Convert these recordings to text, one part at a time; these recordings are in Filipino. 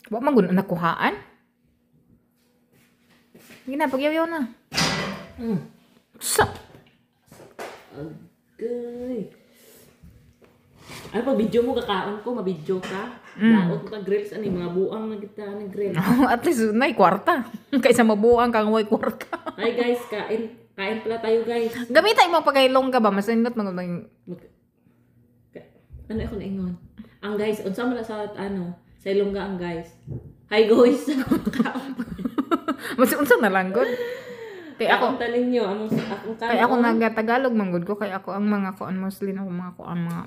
Wa man gud nakuhaan. Ginapagyaw na. Sa Agay. Ay, pag video mo kakaon ko, mabidyo ka. Daot mo ka grills, ano mga buang na kita ng grill. at least nay kwarta. Kaysa mabuang kang way kwarta. Ay guys, kain pala tayo guys. Gamitan mo pagaylong ka ba? Masindot mga Ano ako naingon? Ang guys, unsa man sa sa Ilongga ang guys. Hi guys. mas unsa na lang gud. Kay ako tanin nyo, akong kay ako nagatagalog manggod ko kay ako ang mga kuan mostly ako mga kuan mga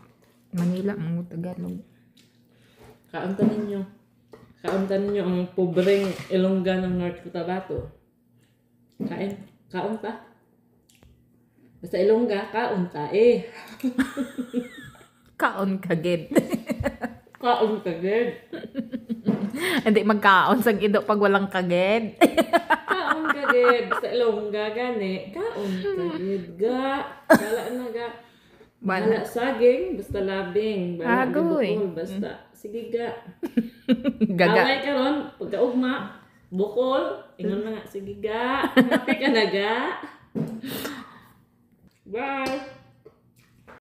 Manila mga Tagalog. Kauntanin nyo ang pobreng Ilongga ng North Cotabato. Kaon pa. Basta Ilongga, kaon ta eh. Kaon kagid. Kaon ka gid. Hindi magkaon sang ido pag walang kagid. Kaon ka gid. Basta Ilongga gani. Kaon ka gid ga. Wala na ga. Wala saging, basta labing. Wala Agoy. bukol, basta. Sige ga. Gaga. Away ka ron, pagkaugma, bukol, ingon na nga, sige ga. Happy ka na ga. Bye.